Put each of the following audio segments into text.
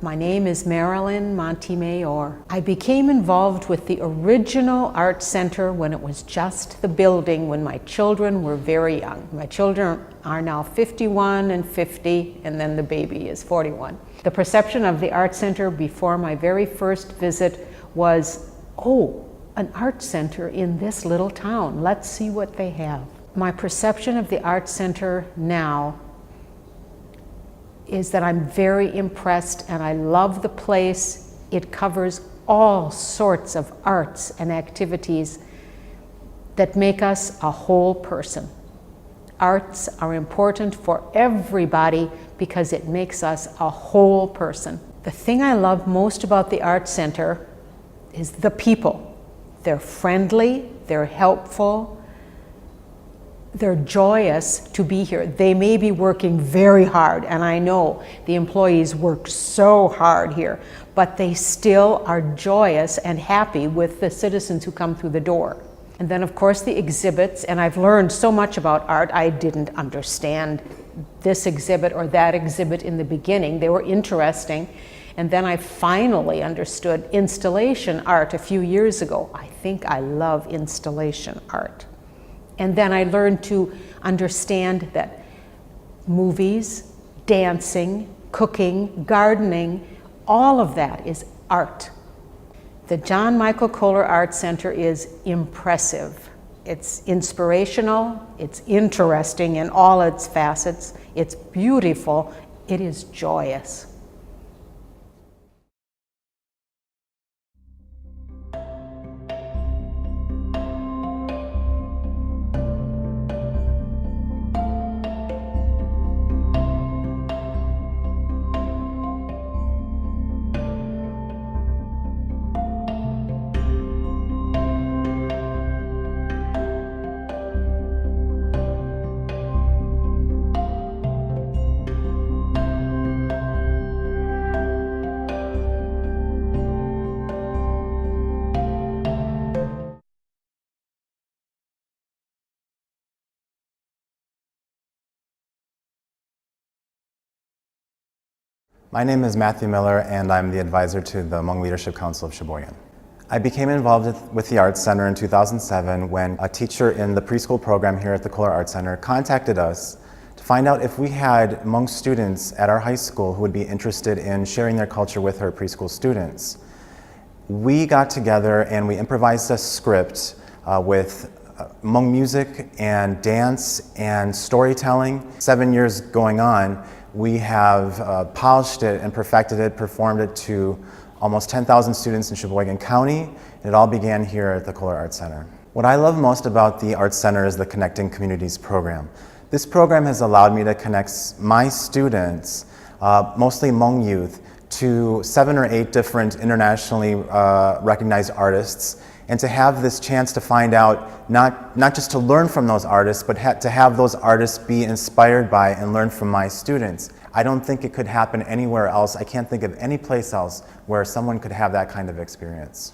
My name is Marilyn Montemayor. I became involved with the original art center when it was just the building when my children were very young. My children are now 51 and 50, and then the baby is 41. The perception of the art center before my very first visit was, oh, an art center in this little town. Let's see what they have. My perception of the art center now is that I'm very impressed and I love the place. It covers all sorts of arts and activities that make us a whole person. Arts are important for everybody because it makes us a whole person. The thing I love most about the art center is the people. They're friendly, they're helpful, they're joyous to be here. They may be working very hard, and I know the employees work so hard here, but they still are joyous and happy with the citizens who come through the door. And then of course the exhibits, and I've learned so much about art. I didn't understand this exhibit or that exhibit in the beginning. They were interesting. And then I finally understood installation art a few years ago. I think I love installation art. And then I learned to understand that movies, dancing, cooking, gardening, all of that is art. The John Michael Kohler Art Center is impressive. It's inspirational, it's interesting in all its facets, it's beautiful, it is joyous. My name is Matthew Miller, and I'm the advisor to the Hmong Leadership Council of Sheboygan. I became involved with the Arts Center in 2007 when a teacher in the preschool program here at the Kohler Arts Center contacted us to find out if we had Hmong students at our high school who would be interested in sharing their culture with her preschool students. We got together and we improvised a script with Hmong music and dance and storytelling. 7 years going on, we have polished it and perfected it, performed it to almost 10,000 students in Sheboygan County, and it all began here at the Kohler Arts Center. What I love most about the Arts Center is the Connecting Communities program. This program has allowed me to connect my students, mostly Hmong youth, to 7 or 8 different internationally recognized artists, and to have this chance to find out, not just to learn from those artists, but to have those artists be inspired by and learn from my students. I don't think it could happen anywhere else. I can't think of any place else where someone could have that kind of experience.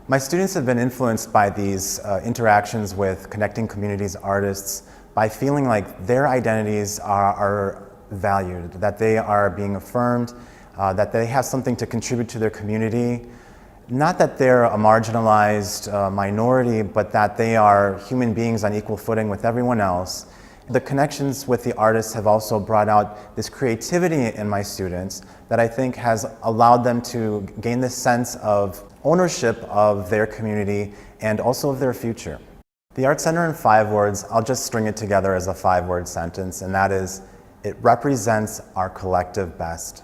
My students have been influenced by these interactions with Connecting Communities artists by feeling like their identities are valued, that they are being affirmed, that they have something to contribute to their community. Not that they're a marginalized minority, but that they are human beings on equal footing with everyone else. The connections with the artists have also brought out this creativity in my students that I think has allowed them to gain this sense of ownership of their community and also of their future. The Art Center in 5 words, I'll just string it together as a 5-word sentence, and that is, it represents our collective best.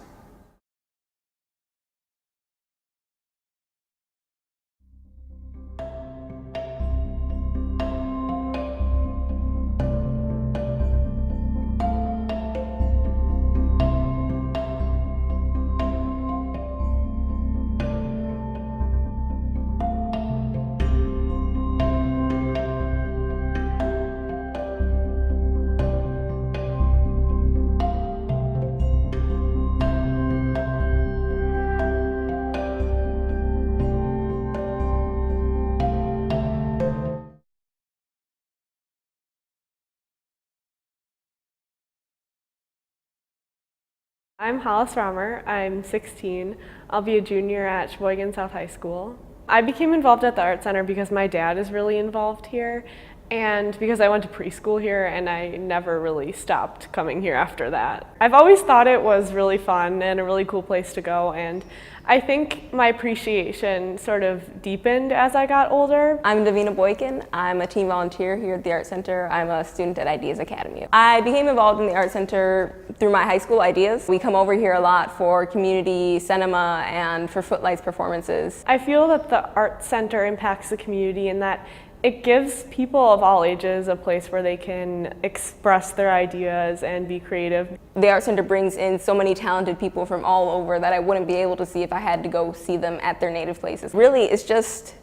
I'm Hollis Romer. I'm 16. I'll be a junior at Sheboygan South High School. I became involved at the Art Center because my dad is really involved here and because I went to preschool here and I never really stopped coming here after that. I've always thought it was really fun and a really cool place to go, and I think my appreciation sort of deepened as I got older. I'm Davina Boykin. I'm a team volunteer here at the Art Center. I'm a student at Ideas Academy. I became involved in the Art Center through my high school Ideas. We come over here a lot for community cinema and for Footlights performances. I feel that the Art Center impacts the community in that it gives people of all ages a place where they can express their ideas and be creative. The Art Center brings in so many talented people from all over that I wouldn't be able to see if I had to go see them at their native places. Really, it's just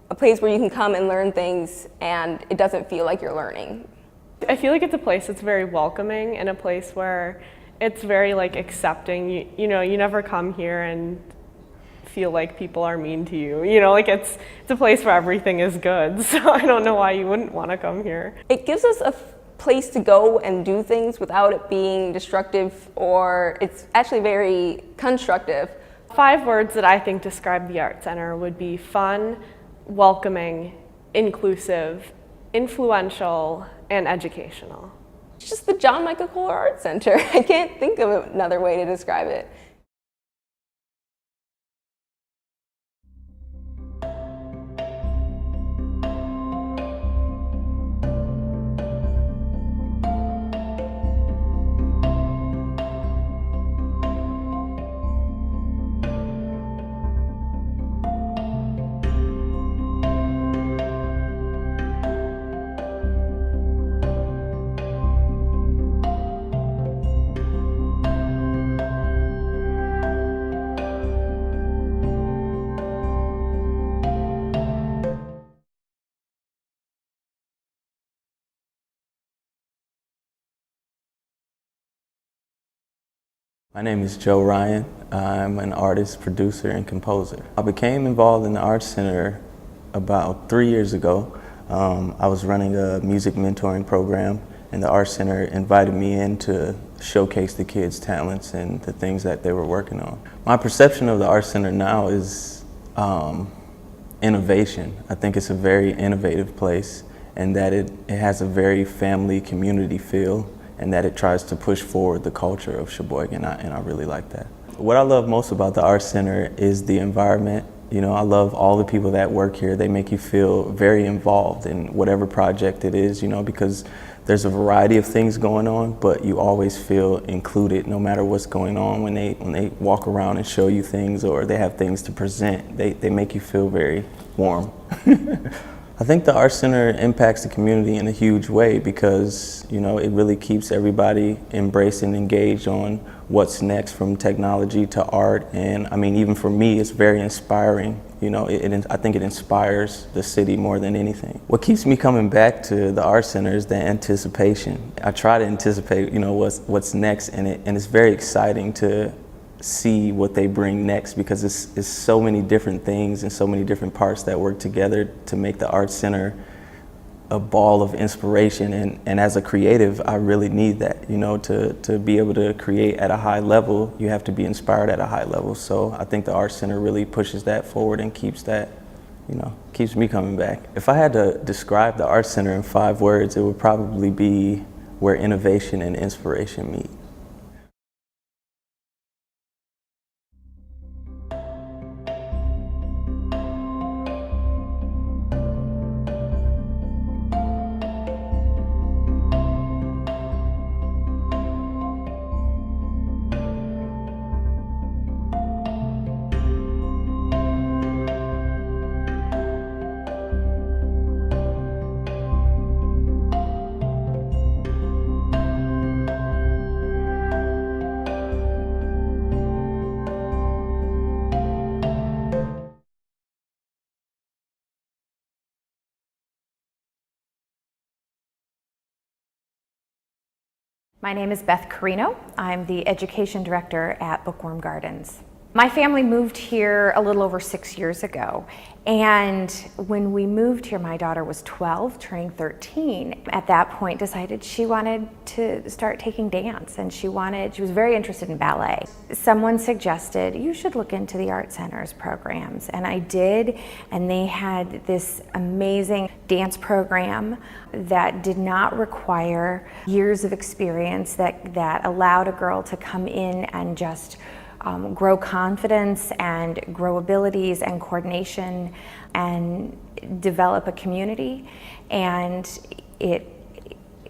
a place where you can come and learn things and it doesn't feel like you're learning. I feel like it's a place that's very welcoming and a place where it's very accepting. You know, you never come here and feel like people are mean to you. You know, it's a place where everything is good, so I don't know why you wouldn't want to come here. It gives us a place to go and do things without it being destructive, or it's actually very constructive. 5 words that I think describe the Art Center would be fun, welcoming, inclusive, influential, and educational. It's just the John Michael Kohler Art Center. I can't think of another way to describe it. My name is Joe Ryan. I'm an artist, producer, and composer. I became involved in the Arts Center about 3 years ago. I was running a music mentoring program, and the Arts Center invited me in to showcase the kids' talents and the things that they were working on. My perception of the Arts Center now is innovation. I think it's a very innovative place, and that it has a very family community feel, and that it tries to push forward the culture of Sheboygan, and I really like that. What I love most about the Arts Center is the environment. You know, I love all the people that work here. They make you feel very involved in whatever project it is, you know, because there's a variety of things going on, but you always feel included no matter what's going on. When they walk around and show you things or they have things to present, they make you feel very warm. I think the Arts Center impacts the community in a huge way because, you know, it really keeps everybody embraced and engaged on what's next from technology to art. And I mean, even for me, it's very inspiring. You know, I think it inspires the city more than anything. What keeps me coming back to the Arts Center is the anticipation. I try to anticipate, you know, what's next, and it's very exciting to see what they bring next because it's so many different things and so many different parts that work together to make the Arts Center a ball of inspiration. And as a creative, I really need that, you know, to be able to create at a high level, you have to be inspired at a high level. So I think the Arts Center really pushes that forward and keeps that, you know, keeps me coming back. If I had to describe the Arts Center in 5 words, it would probably be where innovation and inspiration meet. My name is Beth Carino. I'm the Education Director at Bookworm Gardens. My family moved here a little over 6 years ago, and when we moved here, my daughter was 12, turning 13. At that point, decided she wanted to start taking dance, and she was very interested in ballet. Someone suggested, you should look into the Art Center's programs, and I did, and they had this amazing dance program that did not require years of experience, that allowed a girl to come in and just grow confidence and grow abilities and coordination and develop a community, and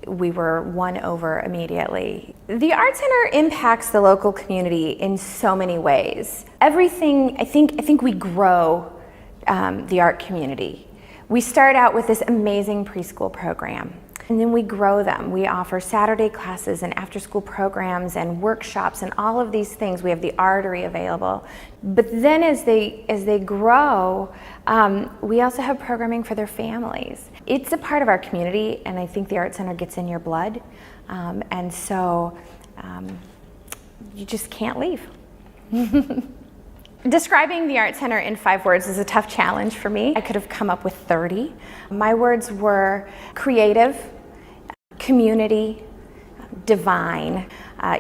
we were won over immediately. The Art Center impacts the local community in so many ways. Everything, I think we grow the art community. We start out with this amazing preschool program, and then we grow them. We offer Saturday classes and after-school programs and workshops and all of these things. We have the artery available. But then as they grow, we also have programming for their families. It's a part of our community, and I think the Art Center gets in your blood. And so you just can't leave. Describing the Art Center in 5 words is a tough challenge for me. I could have come up with 30. My words were creative, community, divine,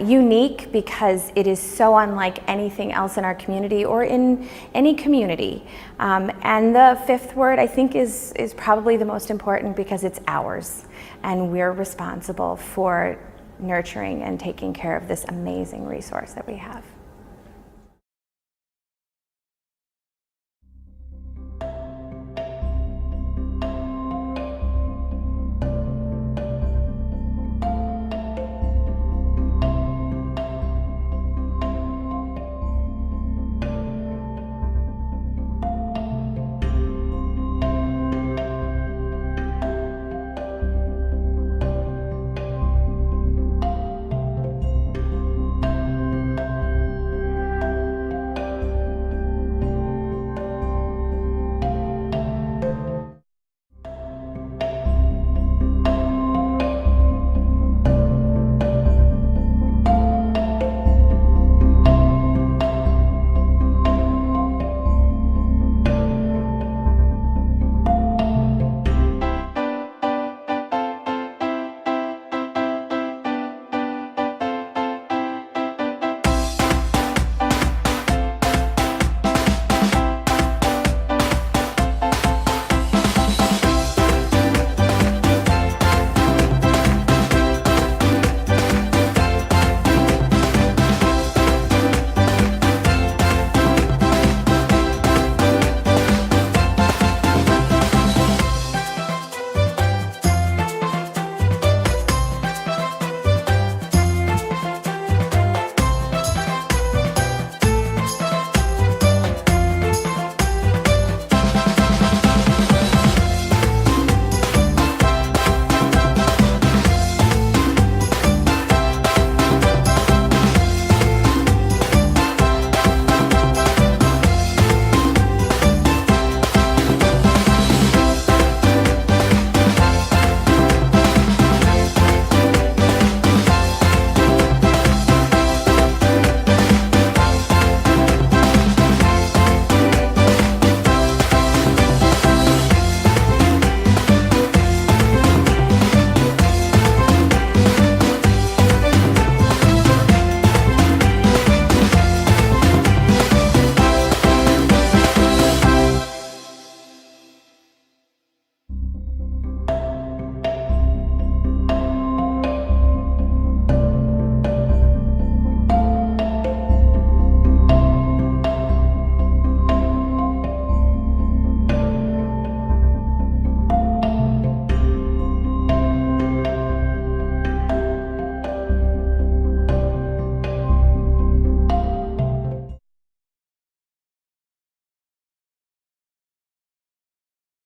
unique because it is so unlike anything else in our community or in any community. And the 5th word I think is probably the most important because it's ours, and we're responsible for nurturing and taking care of this amazing resource that we have.